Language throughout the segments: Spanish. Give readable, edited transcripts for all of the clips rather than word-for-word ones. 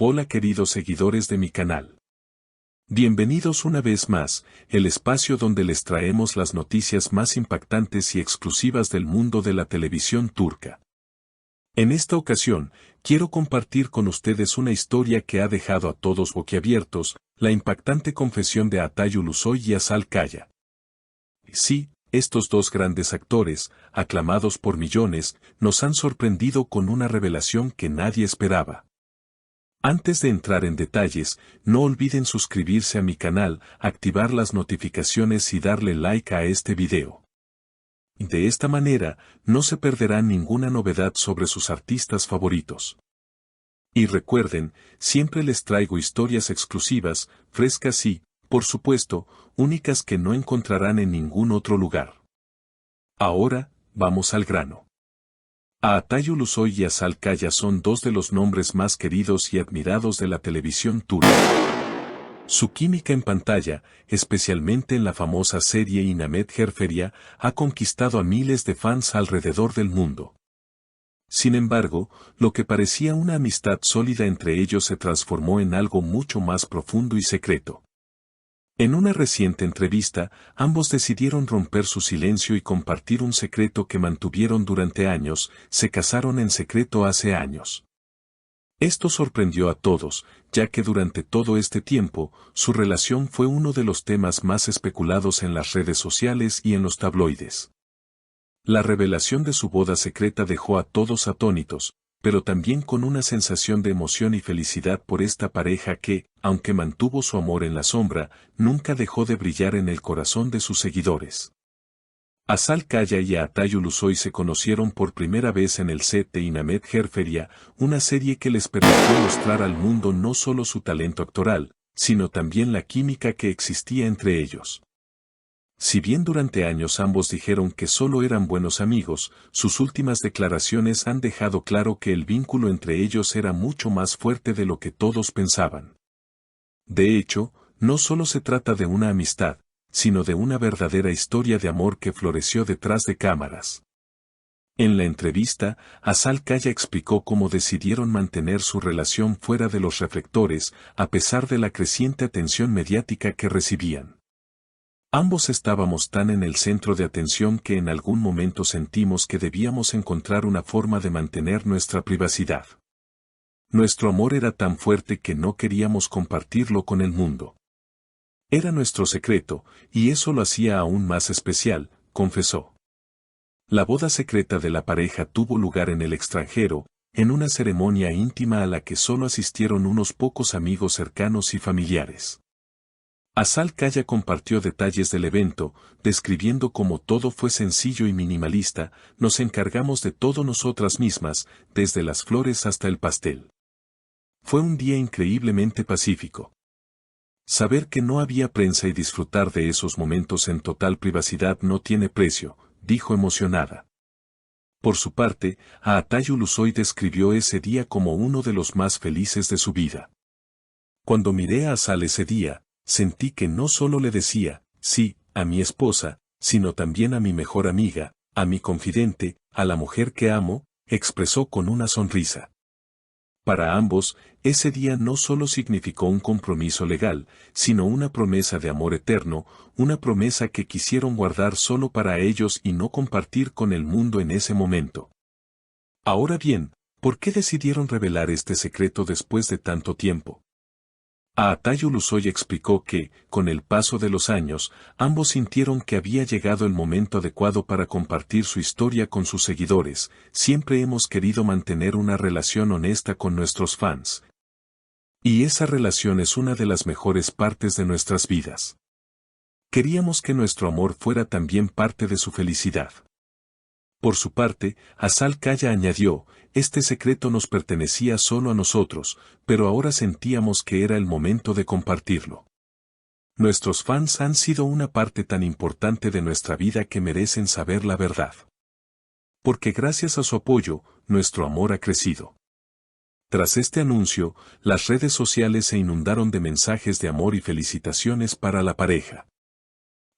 Hola queridos seguidores de mi canal. Bienvenidos una vez más, el espacio donde les traemos las noticias más impactantes y exclusivas del mundo de la televisión turca. En esta ocasión, quiero compartir con ustedes una historia que ha dejado a todos boquiabiertos, la impactante confesión de Altay Ulusoy y Asal Kaya. Sí, estos dos grandes actores, aclamados por millones, nos han sorprendido con una revelación que nadie esperaba. Antes de entrar en detalles, no olviden suscribirse a mi canal, activar las notificaciones y darle like a este video. De esta manera, no se perderán ninguna novedad sobre sus artistas favoritos. Y recuerden, siempre les traigo historias exclusivas, frescas y, por supuesto, únicas que no encontrarán en ningún otro lugar. Ahora, vamos al grano. Altay Ulusoy y Asal Kaya son dos de los nombres más queridos y admirados de la televisión turca. Su química en pantalla, especialmente en la famosa serie Inamet Herferia, ha conquistado a miles de fans alrededor del mundo. Sin embargo, lo que parecía una amistad sólida entre ellos se transformó en algo mucho más profundo y secreto. En una reciente entrevista, ambos decidieron romper su silencio y compartir un secreto que mantuvieron durante años. Se casaron en secreto hace años. Esto sorprendió a todos, ya que durante todo este tiempo, su relación fue uno de los temas más especulados en las redes sociales y en los tabloides. La revelación de su boda secreta dejó a todos atónitos, pero también con una sensación de emoción y felicidad por esta pareja que, aunque mantuvo su amor en la sombra, nunca dejó de brillar en el corazón de sus seguidores. Asal Kaya y Altay Ulusoy se conocieron por primera vez en el set de Inamet Herferia, una serie que les permitió mostrar al mundo no solo su talento actoral, sino también la química que existía entre ellos. Si bien durante años ambos dijeron que solo eran buenos amigos, sus últimas declaraciones han dejado claro que el vínculo entre ellos era mucho más fuerte de lo que todos pensaban. De hecho, no solo se trata de una amistad, sino de una verdadera historia de amor que floreció detrás de cámaras. En la entrevista, Asal Kaya explicó cómo decidieron mantener su relación fuera de los reflectores, a pesar de la creciente atención mediática que recibían. Ambos estábamos tan en el centro de atención que en algún momento sentimos que debíamos encontrar una forma de mantener nuestra privacidad. Nuestro amor era tan fuerte que no queríamos compartirlo con el mundo. Era nuestro secreto, y eso lo hacía aún más especial, confesó. La boda secreta de la pareja tuvo lugar en el extranjero, en una ceremonia íntima a la que solo asistieron unos pocos amigos cercanos y familiares. Asal Kaya compartió detalles del evento, describiendo cómo todo fue sencillo y minimalista. Nos encargamos de todo nosotras mismas, desde las flores hasta el pastel. Fue un día increíblemente pacífico. Saber que no había prensa y disfrutar de esos momentos en total privacidad no tiene precio, dijo emocionada. Por su parte, Altay Ulusoy describió ese día como uno de los más felices de su vida. Cuando miré a Asal ese día, sentí que no solo le decía, sí, a mi esposa, sino también a mi mejor amiga, a mi confidente, a la mujer que amo, expresó con una sonrisa. Para ambos, ese día no solo significó un compromiso legal, sino una promesa de amor eterno, una promesa que quisieron guardar solo para ellos y no compartir con el mundo en ese momento. Ahora bien, ¿por qué decidieron revelar este secreto después de tanto tiempo? Altay Ulusoy explicó que, con el paso de los años, ambos sintieron que había llegado el momento adecuado para compartir su historia con sus seguidores. Siempre hemos querido mantener una relación honesta con nuestros fans. Y esa relación es una de las mejores partes de nuestras vidas. Queríamos que nuestro amor fuera también parte de su felicidad. Por su parte, Asal Kaya añadió, este secreto nos pertenecía solo a nosotros, pero ahora sentíamos que era el momento de compartirlo. Nuestros fans han sido una parte tan importante de nuestra vida que merecen saber la verdad. Porque gracias a su apoyo, nuestro amor ha crecido. Tras este anuncio, las redes sociales se inundaron de mensajes de amor y felicitaciones para la pareja.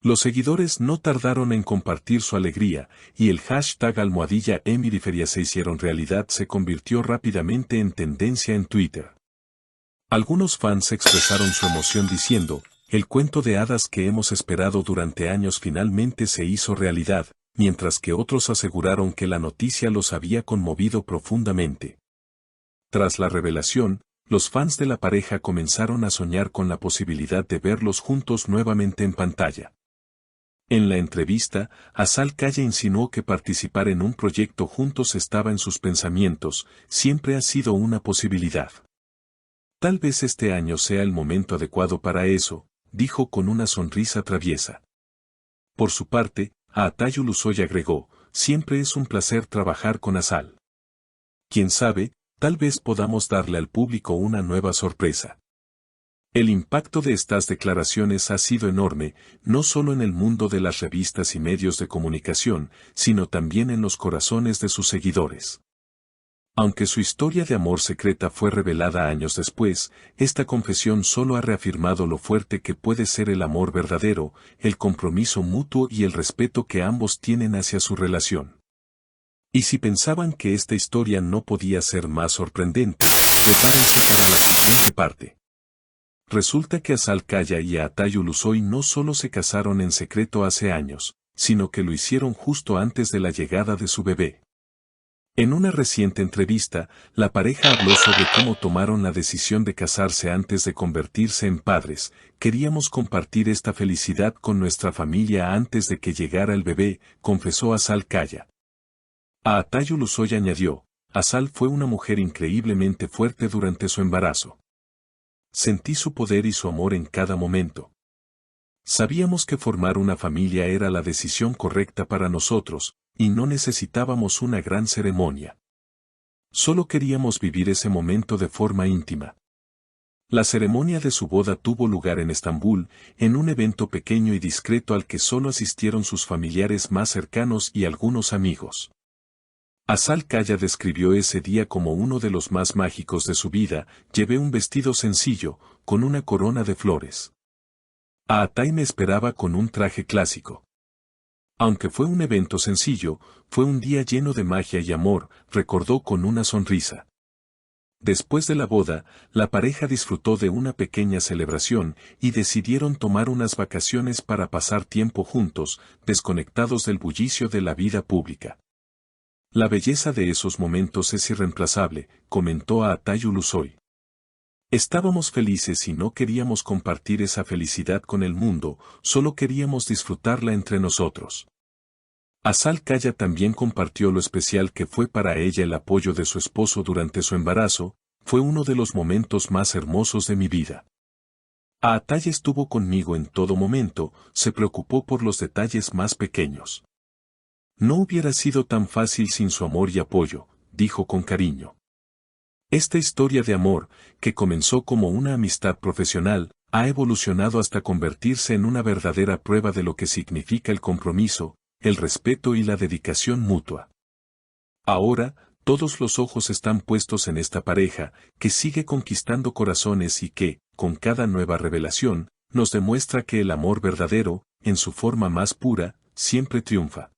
Los seguidores no tardaron en compartir su alegría, y el hashtag #Emiriferia se hicieron realidad se convirtió rápidamente en tendencia en Twitter. Algunos fans expresaron su emoción diciendo, el cuento de hadas que hemos esperado durante años finalmente se hizo realidad, mientras que otros aseguraron que la noticia los había conmovido profundamente. Tras la revelación, los fans de la pareja comenzaron a soñar con la posibilidad de verlos juntos nuevamente en pantalla. En la entrevista, Azal Kaya insinuó que participar en un proyecto juntos estaba en sus pensamientos, siempre ha sido una posibilidad. Tal vez este año sea el momento adecuado para eso, dijo con una sonrisa traviesa. Por su parte, Atayu Luzoy agregó, siempre es un placer trabajar con Azal. Quién sabe, tal vez podamos darle al público una nueva sorpresa. El impacto de estas declaraciones ha sido enorme, no solo en el mundo de las revistas y medios de comunicación, sino también en los corazones de sus seguidores. Aunque su historia de amor secreta fue revelada años después, esta confesión solo ha reafirmado lo fuerte que puede ser el amor verdadero, el compromiso mutuo y el respeto que ambos tienen hacia su relación. Y si pensaban que esta historia no podía ser más sorprendente, prepárense para la siguiente parte. Resulta que Azal Kaya y Atayu Luzoy no solo se casaron en secreto hace años, sino que lo hicieron justo antes de la llegada de su bebé. En una reciente entrevista, la pareja habló sobre cómo tomaron la decisión de casarse antes de convertirse en padres. Queríamos compartir esta felicidad con nuestra familia antes de que llegara el bebé, confesó Azal Kaya. A Atayu Luzoy añadió, Azal fue una mujer increíblemente fuerte durante su embarazo. Sentí su poder y su amor en cada momento. Sabíamos que formar una familia era la decisión correcta para nosotros, y no necesitábamos una gran ceremonia. Solo queríamos vivir ese momento de forma íntima. La ceremonia de su boda tuvo lugar en Estambul, en un evento pequeño y discreto al que solo asistieron sus familiares más cercanos y algunos amigos. Azal Kaya describió ese día como uno de los más mágicos de su vida. Llevé un vestido sencillo, con una corona de flores. A Atay me esperaba con un traje clásico. Aunque fue un evento sencillo, fue un día lleno de magia y amor, recordó con una sonrisa. Después de la boda, la pareja disfrutó de una pequeña celebración y decidieron tomar unas vacaciones para pasar tiempo juntos, desconectados del bullicio de la vida pública. La belleza de esos momentos es irreemplazable, comentó a Atayu Luzoy. Estábamos felices y no queríamos compartir esa felicidad con el mundo, solo queríamos disfrutarla entre nosotros. Azal Kaya también compartió lo especial que fue para ella el apoyo de su esposo durante su embarazo, fue uno de los momentos más hermosos de mi vida. Atay estuvo conmigo en todo momento, se preocupó por los detalles más pequeños. No hubiera sido tan fácil sin su amor y apoyo, dijo con cariño. Esta historia de amor, que comenzó como una amistad profesional, ha evolucionado hasta convertirse en una verdadera prueba de lo que significa el compromiso, el respeto y la dedicación mutua. Ahora, todos los ojos están puestos en esta pareja, que sigue conquistando corazones y que, con cada nueva revelación, nos demuestra que el amor verdadero, en su forma más pura, siempre triunfa.